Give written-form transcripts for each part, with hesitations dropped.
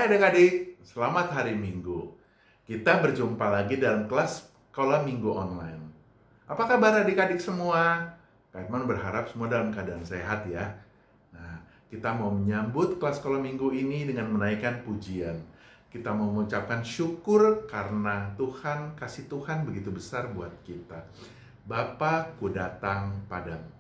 Hai adik-adik, selamat hari Minggu. Kita berjumpa lagi dalam kelas sekolah Minggu online. Apa kabar adik-adik semua? Kak Edman berharap semua dalam keadaan sehat ya. Nah, kita mau menyambut kelas sekolah Minggu ini dengan menaikkan pujian. Kita mau mengucapkan syukur karena kasih Tuhan begitu besar buat kita. Bapa, ku datang padamu.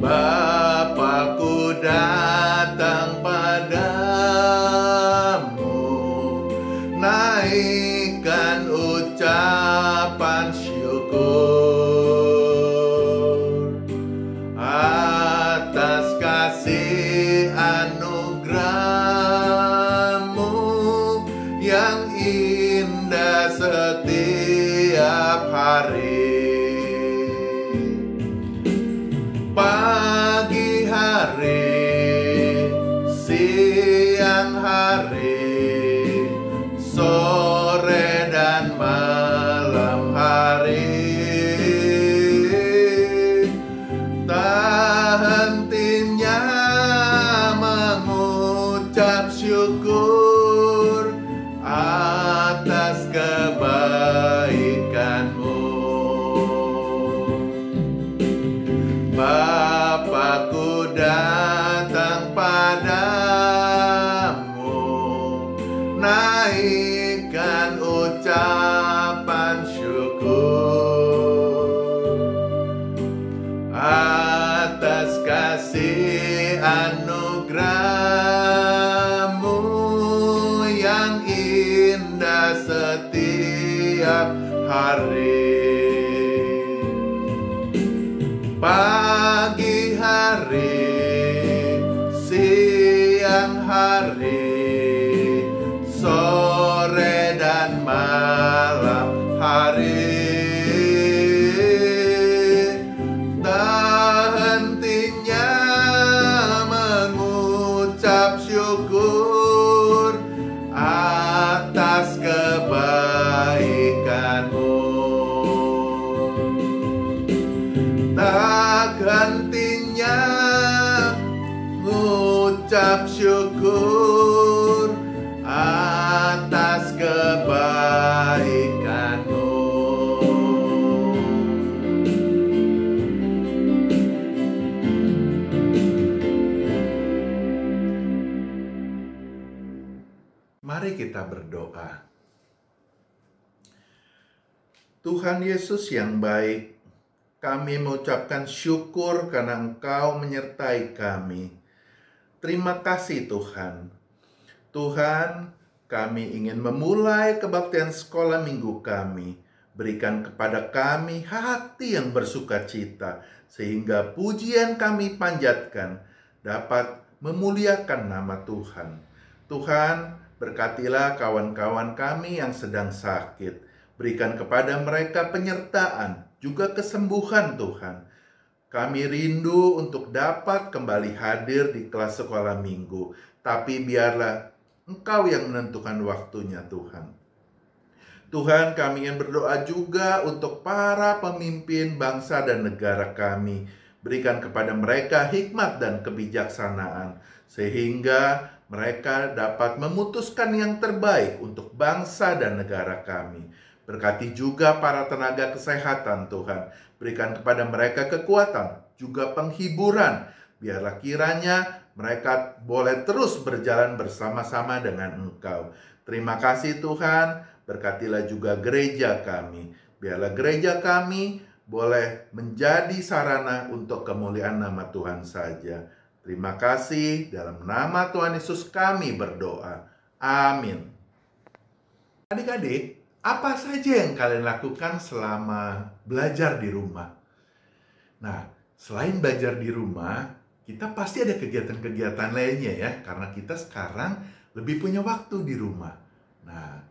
Bapa, ku datang padamu, naikkan ucapan syukur atas kasih anugerah-Mu yang indah setiap hari. Pagi hari, siang hari, sore dan malam hari, tak hentinya mengucap syukur atas kebaikan-Mu. Bapa, ku datang padamu, naikkan ucapan syukur atas kasih anugerah-Mu yang indah setiap hari. Pagi hari, siang hari, sore dan malam hari, tak hentinya mengucap syukur atas kebaikan-Mu. Tak hentinya mengucap syukur atas kebaikan-Mu. Mari kita berdoa. Tuhan Yesus yang baik, kami mengucapkan syukur karena Engkau menyertai kami. Terima kasih Tuhan. Tuhan, kami ingin memulai kebaktian sekolah minggu kami. Berikan kepada kami hati yang bersukacita, sehingga pujian kami panjatkan dapat memuliakan nama Tuhan. Tuhan, berkatilah kawan-kawan kami yang sedang sakit. Berikan kepada mereka penyertaan, juga kesembuhan Tuhan. Kami rindu untuk dapat kembali hadir di kelas sekolah minggu, tapi biarlah Engkau yang menentukan waktunya Tuhan. Tuhan, kami ingin berdoa juga untuk para pemimpin bangsa dan negara kami. Berikan kepada mereka hikmat dan kebijaksanaan, sehingga mereka dapat memutuskan yang terbaik untuk bangsa dan negara kami. Berkati juga para tenaga kesehatan Tuhan. Berikan kepada mereka kekuatan, juga penghiburan. Biarlah kiranya mereka boleh terus berjalan bersama-sama dengan Engkau. Terima kasih Tuhan. Berkatilah juga gereja kami. Biarlah gereja kami boleh menjadi sarana untuk kemuliaan nama Tuhan saja. Terima kasih. Dalam nama Tuhan Yesus kami berdoa. Amin. Adik-adik, apa saja yang kalian lakukan selama belajar di rumah? Nah, selain belajar di rumah, kita pasti ada kegiatan-kegiatan lainnya ya, karena kita sekarang lebih punya waktu di rumah. Nah,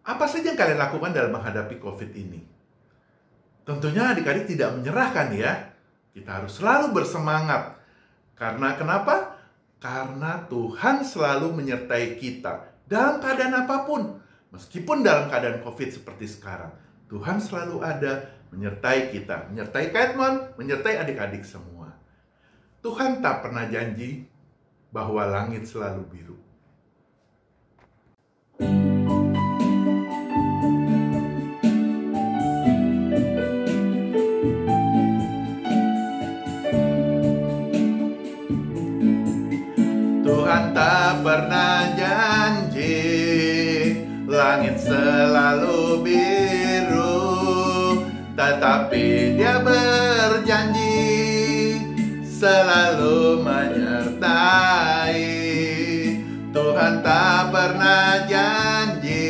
apa saja yang kalian lakukan dalam menghadapi COVID ini? Tentunya adik-adik tidak menyerahkan ya. Kita harus selalu bersemangat. Karena kenapa? Karena Tuhan selalu menyertai kita dalam keadaan apapun. Meskipun dalam keadaan COVID seperti sekarang, Tuhan selalu ada menyertai kita, menyertai Edmond, menyertai adik-adik semua. Tuhan tak pernah janji bahwa langit selalu biru. Tuhan tak pernah janji langit selalu biru, tetapi Dia berjanji selalu menyertai. Tuhan tak pernah janji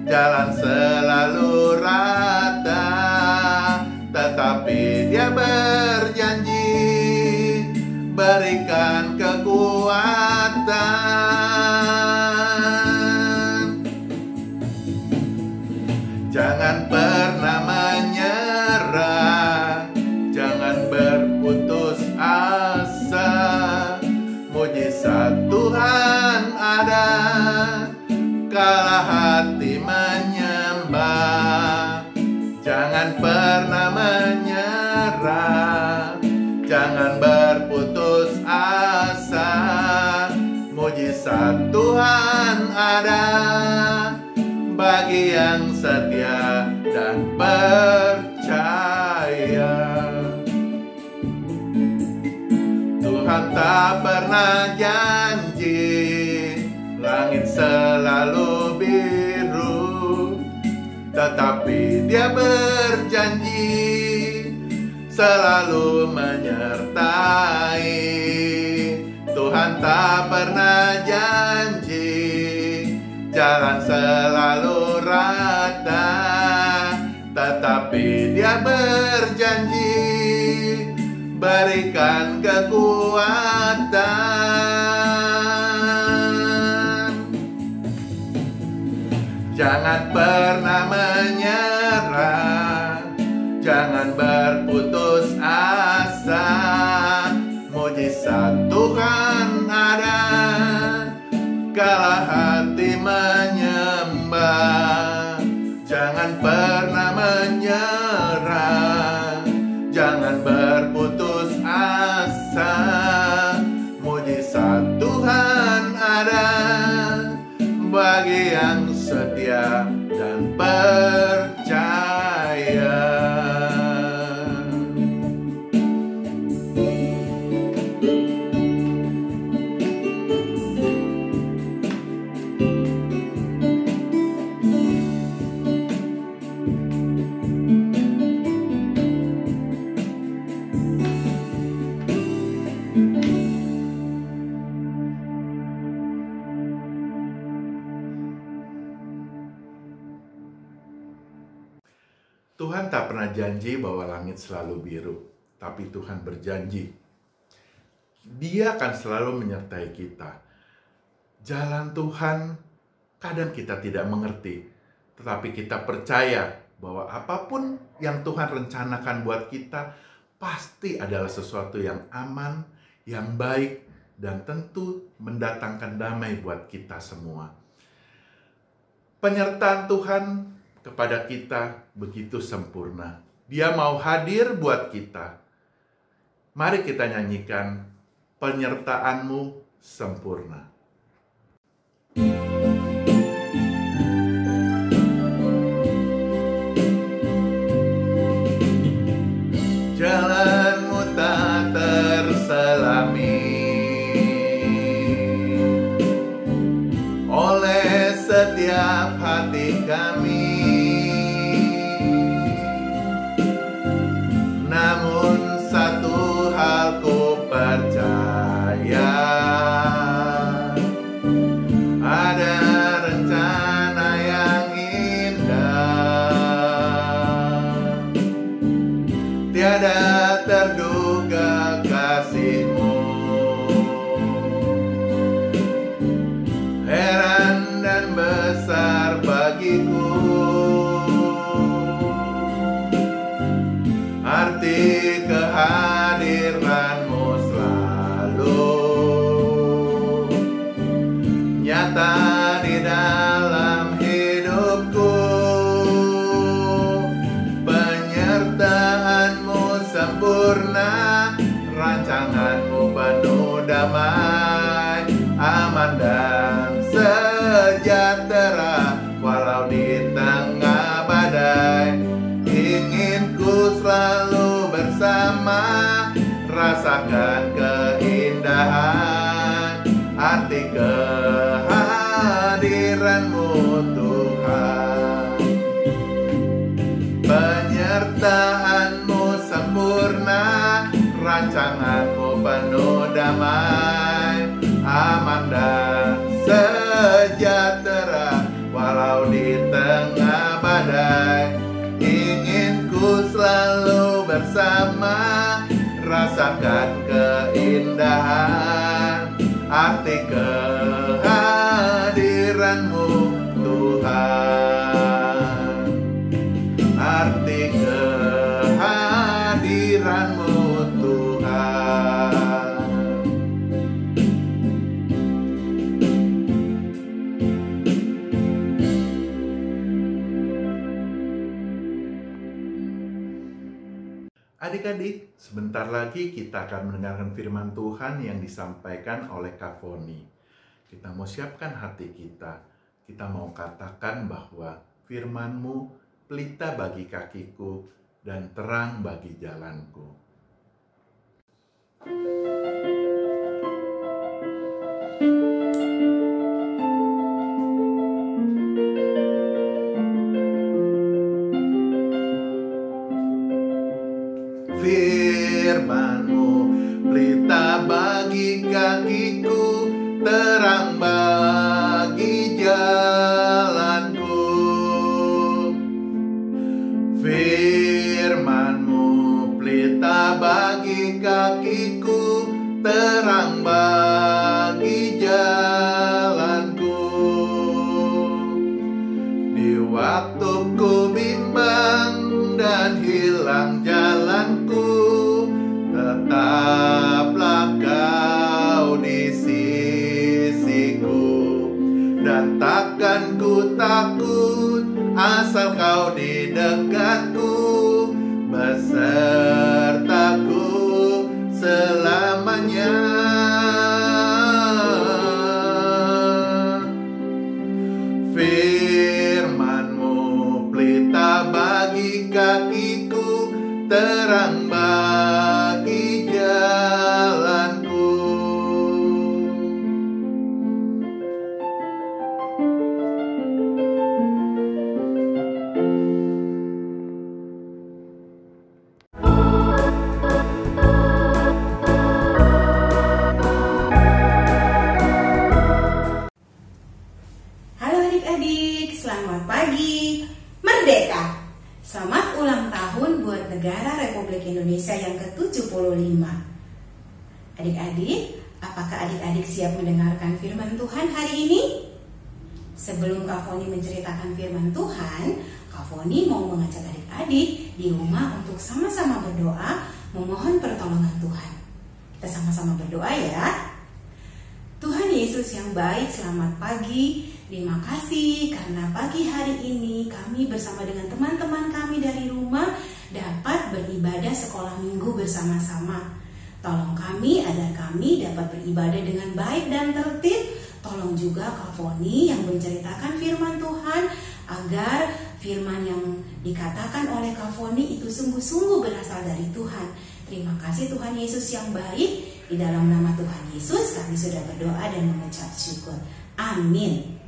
jalan selalu rata, tetapi Dia berjanji berikan kekuatan. Jangan pernah menyerah, jangan berputus asa. Mujizat Tuhan ada kala hati menyembah. Jangan pernah menyerah, jangan berputus asa. Mujizat Tuhan ada bagi yang setia dan percaya. Tuhan tak pernah janji langit selalu biru, tetapi Dia berjanji selalu menyertai. Tuhan tak pernah janji jalan selalu rata, tetapi Dia berjanji berikan kekuatan. Jangan pernah menyerah, jangan berputus asa. Mujizat Tuhan ada kala hati menyembah. Jangan pernah menyerah, jangan berputus asa. Mujizat Tuhan ada bagi yang setia dan percaya. Tuhan tak pernah janji bahwa langit selalu biru, tapi Tuhan berjanji Dia akan selalu menyertai kita. Jalan Tuhan kadang kita tidak mengerti, tetapi kita percaya bahwa apapun yang Tuhan rencanakan buat kita pasti adalah sesuatu yang aman, yang baik, dan tentu mendatangkan damai buat kita semua. Penyertaan Tuhan kepada kita begitu sempurna. Dia mau hadir buat kita. Mari kita nyanyikan penyertaan-Mu sempurna. Jalan-Mu tak terselami oleh setiap hati kami. Namun satu hal ku percaya, ada tengah badai. Ingin ku selalu bersama, rasakan keindahan arti kehadiran-Mu Tuhan. Arti kehadiran-Mu Tuhan. Adik-adik, sebentar lagi kita akan mendengarkan firman Tuhan yang disampaikan oleh Kak Foni. Kita mau siapkan hati kita. Kita mau katakan bahwa firman-Mu pelita bagi kakiku dan terang bagi jalanku. Firman-Mu pelita bagi kakiku, terang bagi jalanku. Firman-Mu pelita bagi kakiku, terang bagi jalanku. Di waktu ku bimbang dan hilang jalanku, tetaplah Kau di sisiku. Dan takkan ku takut asal Kau di dekatku, besertaku selamanya. Firman-Mu pelita bagi kakiku, terang bagi jalanku. Halo adik-adik, selamat pagi. Merdeka! Selamat ulang tahun buat negara Republik Indonesia yang ke-75. Adik-adik, apakah adik-adik siap mendengarkan firman Tuhan hari ini? Sebelum Kak Foni menceritakan firman Tuhan, Kak Foni mau mengajak adik-adik di rumah untuk sama-sama berdoa, memohon pertolongan Tuhan. Kita sama-sama berdoa ya. Tuhan Yesus yang baik, selamat pagi. Terima kasih karena pagi hari ini kami bersama dengan teman-teman kami dari rumah dapat beribadah sekolah minggu bersama-sama. Tolong kami agar kami dapat beribadah dengan baik dan tertib. Tolong juga Kak Foni yang menceritakan firman Tuhan agar firman yang dikatakan oleh Kak Foni itu sungguh-sungguh berasal dari Tuhan. Terima kasih Tuhan Yesus yang baik. Di dalam nama Tuhan Yesus kami sudah berdoa dan mengucap syukur. Amin.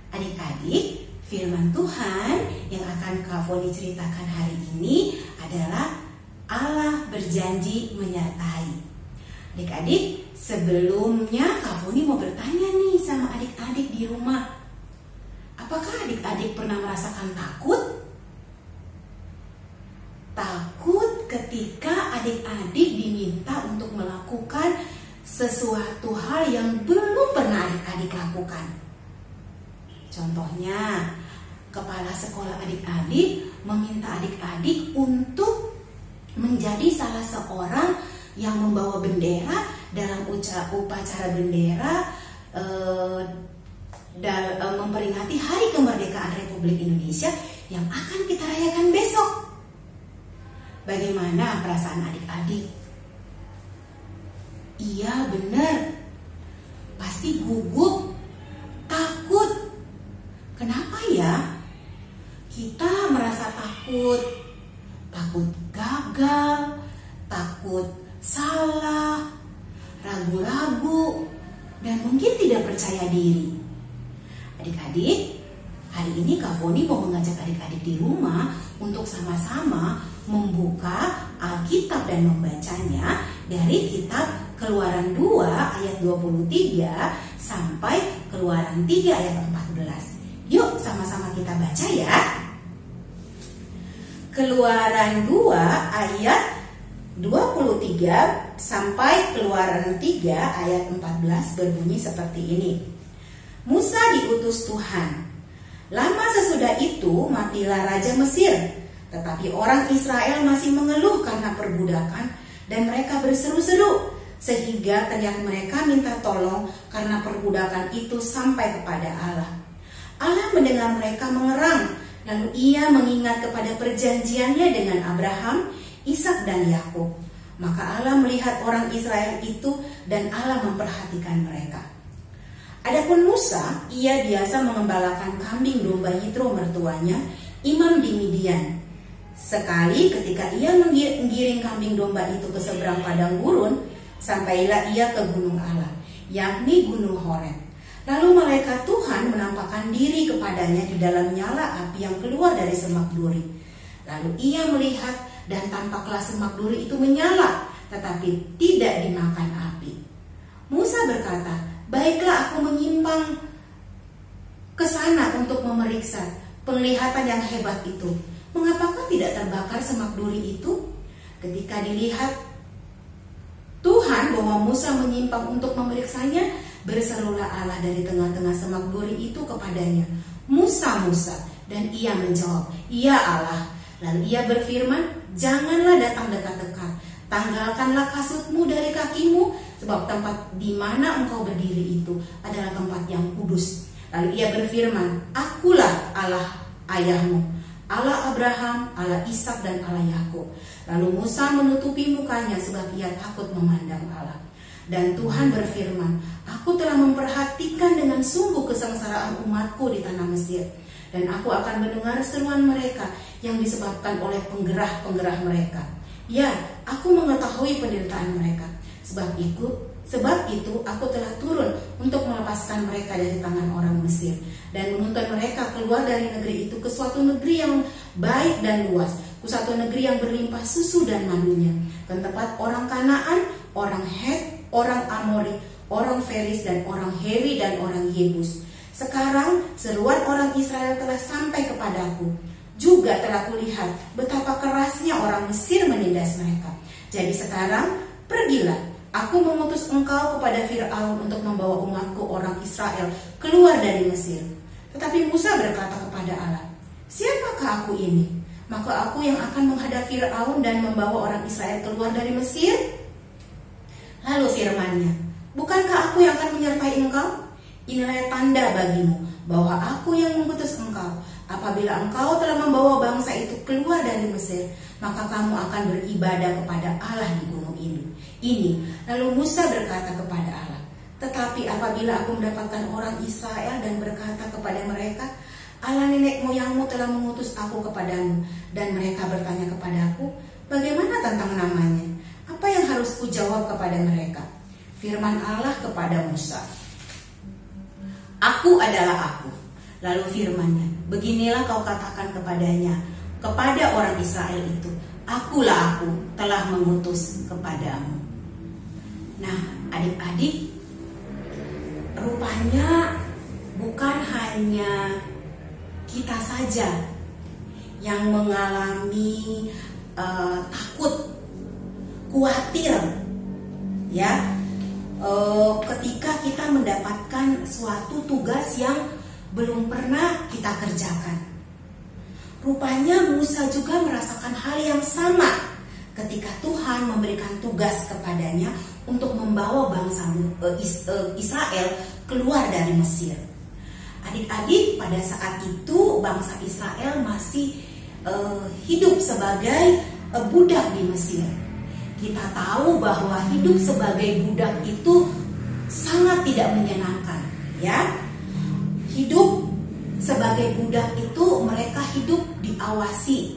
Adik-adik, firman Tuhan yang akan Kak Foni ceritakan hari ini adalah Allah berjanji menyertai. Adik-adik, sebelumnya Kak Foni mau bertanya nih sama adik-adik di rumah. Apakah adik-adik pernah merasakan takut? Takut ketika adik-adik diminta untuk melakukan sesuatu hal yang belum pernah adik-adik lakukan. Contohnya, kepala sekolah adik-adik meminta adik-adik untuk menjadi salah seorang yang membawa bendera dalam upacara bendera memperingati Hari Kemerdekaan Republik Indonesia yang akan kita rayakan besok. Bagaimana perasaan adik-adik? Iya benar, pasti gugup, takut. Kenapa ya? Kita merasa takut gagal, takut salah, ragu-ragu, dan mungkin tidak percaya diri. Adik-adik, hari ini Kak Foni mau mengajak adik-adik di rumah untuk sama-sama membuka Alkitab dan membacanya dari kitab Keluaran 2 ayat 23 sampai Keluaran 3 ayat 14. Yuk sama-sama kita baca ya. Keluaran 2 ayat 23 sampai Keluaran 3 ayat 14 berbunyi seperti ini. Musa diutus Tuhan. Lama sesudah itu matilah Raja Mesir, tetapi orang Israel masih mengeluh karena perbudakan dan mereka berseru-seru, sehingga teriak mereka minta tolong karena perbudakan itu sampai kepada Allah. Allah mendengar mereka mengerang, lalu ia mengingat kepada perjanjiannya dengan Abraham, Ishak dan Yakub. Maka Allah melihat orang Israel itu dan Allah memperhatikan mereka. Adapun Musa, ia biasa mengembalakan kambing domba Yitro mertuanya, imam di Midian. Sekali ketika ia menggiring kambing domba itu ke seberang padang gurun, sampailah ia ke gunung Allah, yakni gunung Horeb. Lalu malaikat Tuhan menampakkan diri kepadanya di dalam nyala api yang keluar dari semak duri. Lalu ia melihat dan tampaklah semak duri itu menyala, tetapi tidak dimakan api. Musa berkata, baiklah aku menyimpang ke sana untuk memeriksa penglihatan yang hebat itu. Mengapakah tidak terbakar semak duri itu? Ketika dilihat Tuhan bahwa Musa menyimpang untuk memeriksanya, berserulah Allah dari tengah-tengah semak duri itu kepadanya, Musa, Musa. Dan ia menjawab, ya Allah. Lalu ia berfirman, janganlah datang dekat-dekat, tanggalkanlah kasutmu dari kakimu, sebab tempat di mana engkau berdiri itu adalah tempat yang kudus. Lalu ia berfirman, akulah Allah ayahmu, Allah Abraham, Allah Ishak dan Allah Yakub. Lalu Musa menutupi mukanya sebab ia takut memandang Allah. Dan Tuhan berfirman, aku telah memperhatikan dengan sungguh kesengsaraan umatku di tanah Mesir, dan aku akan mendengar seruan mereka yang disebabkan oleh penggerah-penggerah mereka. Ya, aku mengetahui penderitaan mereka. Sebab itu aku telah turun untuk melepaskan mereka dari tangan orang Mesir dan menuntun mereka keluar dari negeri itu ke suatu negeri yang baik dan luas, ke suatu negeri yang berlimpah susu dan madunya, ke tempat orang Kanaan, orang Het, orang Amori, orang Feris dan orang Hewi dan orang Yebus. Sekarang seruan orang Israel telah sampai kepadaku. Juga telah kulihat betapa kerasnya orang Mesir menindas mereka. Jadi sekarang pergilah, aku mengutus engkau kepada Fir'aun untuk membawa umatku orang Israel keluar dari Mesir. Tetapi Musa berkata kepada Allah, siapakah aku ini? Maka aku yang akan menghadap Fir'aun dan membawa orang Israel keluar dari Mesir? Lalu firman-Nya, bukankah aku yang akan menyertai engkau? Inilah tanda bagimu bahwa aku yang mengutus engkau. Apabila engkau telah membawa bangsa itu keluar dari Mesir, maka kamu akan beribadah kepada Allah di gunung ini. Lalu Musa berkata kepada Allah, tetapi apabila aku mendapatkan orang Israel dan berkata kepada mereka, Allah nenek moyangmu telah mengutus aku kepadamu, dan mereka bertanya kepadaku, bagaimana tentang namanya? Apa yang harus kujawab kepada mereka? Firman Allah kepada Musa, aku adalah aku. Lalu firman-Nya, beginilah kau katakan kepadanya, kepada orang Israel itu, akulah aku telah mengutus kepadamu. Nah, adik-adik, rupanya bukan hanya kita saja yang mengalami takut, khawatir, ya, ketika kita mendapatkan suatu tugas yang belum pernah kita kerjakan. Rupanya Musa juga merasakan hal yang sama ketika Tuhan memberikan tugas kepadanya untuk membawa bangsa Israel keluar dari Mesir. Adik-adik, pada saat itu bangsa Israel masih hidup sebagai budak di Mesir. Kita tahu bahwa hidup sebagai budak itu sangat tidak menyenangkan, ya. Hidup sebagai budak itu mereka hidup diawasi,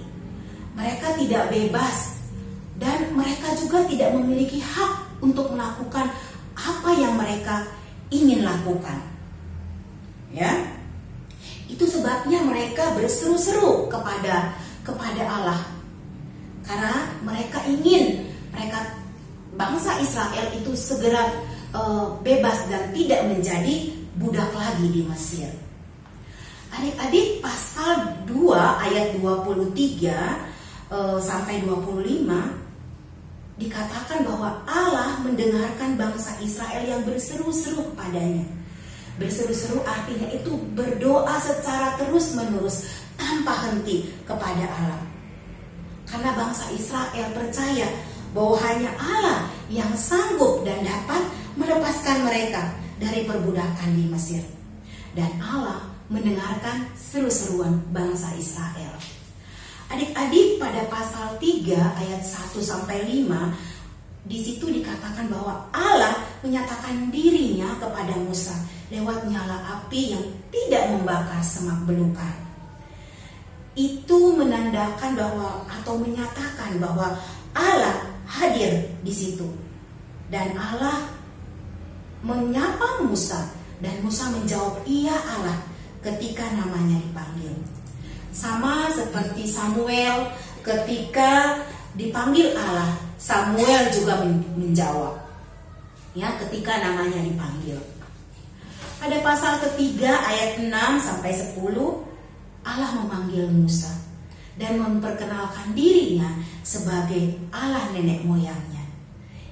mereka tidak bebas, dan mereka juga tidak memiliki hak untuk melakukan apa yang mereka ingin lakukan. Ya, itu sebabnya mereka berseru-seru kepada Allah, karena mereka ingin bangsa Israel itu segera bebas dan tidak menjadi budak lagi di Mesir. Adik-adik, pasal 2 ayat 23 sampai 25 dikatakan bahwa Allah mendengarkan bangsa Israel yang berseru-seru kepadanya. Berseru-seru artinya itu berdoa secara terus-menerus tanpa henti kepada Allah. Karena bangsa Israel percaya bahwa hanya Allah yang sanggup dan dapat melepaskan mereka dari perbudakan di Mesir. Dan Allah mendengarkan seru-seruan bangsa Israel. Adik-adik, pada pasal 3 ayat 1 sampai 5 di situ dikatakan bahwa Allah menyatakan dirinya kepada Musa lewat nyala api yang tidak membakar semak belukar. Itu menandakan bahwa atau menyatakan bahwa Allah hadir di situ. Dan Allah menyapa Musa dan Musa menjawab iya Allah ketika namanya dipanggil. Sama seperti Samuel ketika dipanggil Allah, Samuel juga menjawab ya ketika namanya dipanggil. Pada pasal ketiga ayat 6 sampai 10 Allah memanggil Musa dan memperkenalkan dirinya sebagai Allah nenek moyangnya,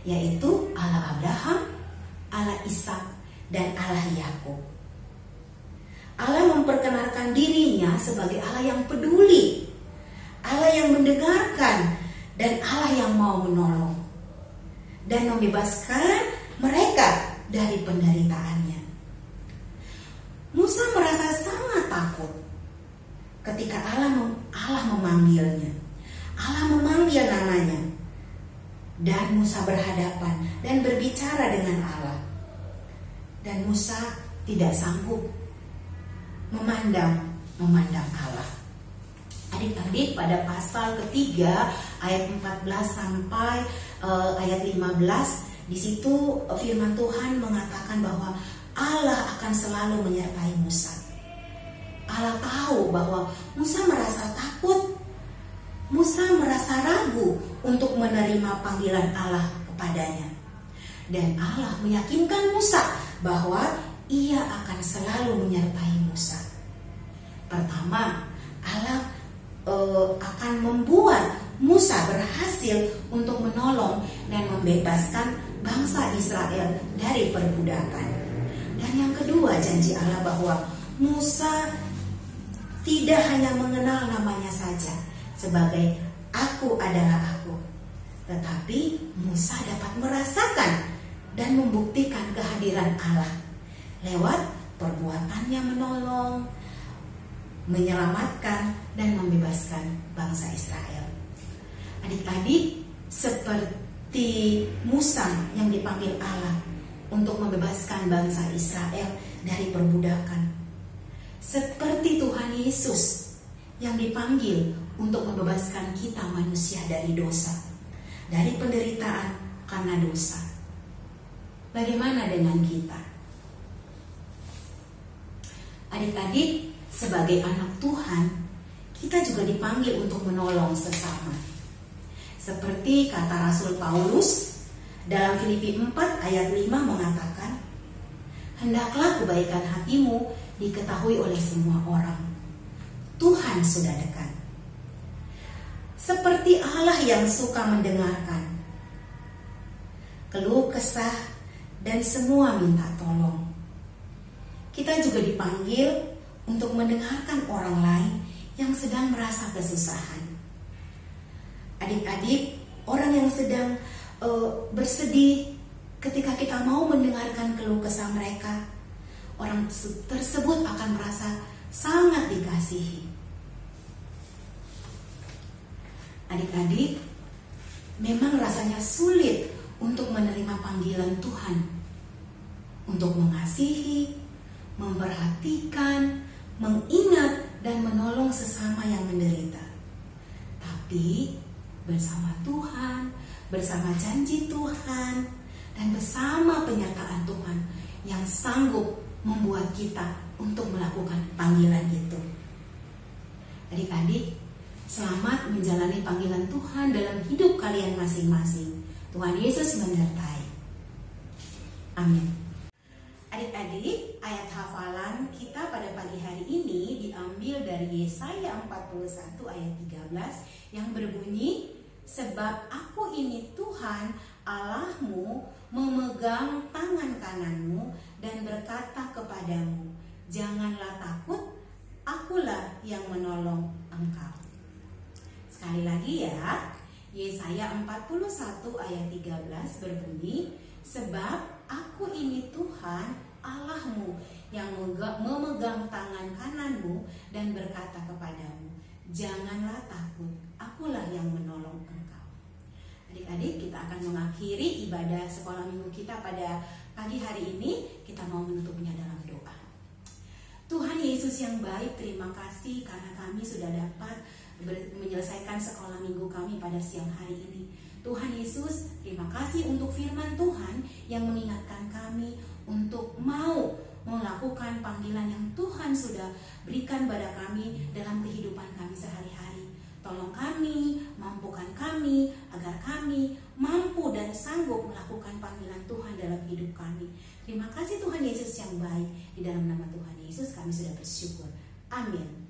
yaitu Allah Abraham, Allah Ishak, dan Allah Yakub. Allah memperkenalkan dirinya sebagai Allah yang peduli, Allah yang mendengarkan, dan Allah yang mau menolong dan membebaskan mereka dari penderitaannya. Musa merasa sangat takut ketika Allah memanggilnya. Allah memanggil namanya, dan Musa berhadapan dan berbicara dengan Allah. Dan Musa tidak sanggup memandang Allah. Adik-adik, pada pasal ketiga ayat 14 sampai ayat 15 di situ firman Tuhan mengatakan bahwa Allah akan selalu menyertai Musa. Allah tahu bahwa Musa merasa takut, Musa merasa ragu untuk menerima panggilan Allah kepadanya. Dan Allah meyakinkan Musa bahwa Ia akan selalu menyertai Musa. Pertama, Allah akan membuat Musa berhasil untuk menolong dan membebaskan bangsa Israel dari perbudakan. Dan yang kedua, janji Allah bahwa Musa tidak hanya mengenal namanya saja sebagai aku adalah aku, tetapi Musa dapat merasakan dan membuktikan kehadiran Allah lewat perbuatannya menolong, menyelamatkan, dan membebaskan bangsa Israel. Adik-adik, seperti Musa yang dipanggil Allah untuk membebaskan bangsa Israel dari perbudakan, seperti Tuhan Yesus yang dipanggil untuk membebaskan kita manusia dari dosa, dari penderitaan karena dosa. Bagaimana dengan kita? Adik-adik, sebagai anak Tuhan, kita juga dipanggil untuk menolong sesama. Seperti kata Rasul Paulus dalam Filipi 4 ayat 5 mengatakan, hendaklah kebaikan hatimu diketahui oleh semua orang. Tuhan sudah dekat. Seperti Allah yang suka mendengarkan keluh kesah dan semua minta tolong, kita juga dipanggil untuk mendengarkan orang lain yang sedang merasa kesusahan. Adik-adik, orang yang sedang bersedih, ketika kita mau mendengarkan keluh kesah mereka, orang tersebut akan merasa sangat dikasihi. Adik-adik, memang rasanya sulit untuk menerima panggilan Tuhan untuk mengasihi, memperhatikan, mengingat, dan menolong sesama yang menderita. Tapi bersama Tuhan, bersama janji Tuhan, dan bersama penyertaan Tuhan yang sanggup membuat kita untuk melakukan panggilan itu. Adik-adik, selamat menjalani panggilan Tuhan dalam hidup kalian masing-masing. Tuhan Yesus menyertai. Amin. Adik-adik, ayat hafalan kita pada pagi hari ini Yesaya 41 ayat 13 yang berbunyi, sebab aku ini Tuhan Allahmu, memegang tangan kananmu dan berkata kepadamu, janganlah takut, akulah yang menolong engkau. Sekali lagi ya, Yesaya 41 ayat 13 berbunyi, sebab aku ini Tuhan Allahmu yang memegang tangan kananmu dan berkata kepadamu, janganlah takut, akulah yang menolong engkau. Adik-adik, kita akan mengakhiri ibadah sekolah minggu kita pada pagi hari ini. Kita mau menutupnya dalam doa. Tuhan Yesus yang baik, terima kasih karena kami sudah dapat menyelesaikan sekolah minggu kami pada siang hari ini. Tuhan Yesus, terima kasih untuk firman Tuhan yang mengingatkan kami untuk mau melakukan panggilan yang Tuhan sudah berikan pada kami dalam kehidupan kami sehari-hari. Tolong kami, mampukan kami, agar kami mampu dan sanggup melakukan panggilan Tuhan dalam hidup kami. Terima kasih Tuhan Yesus yang baik. Di dalam nama Tuhan Yesus kami sudah bersyukur. Amin.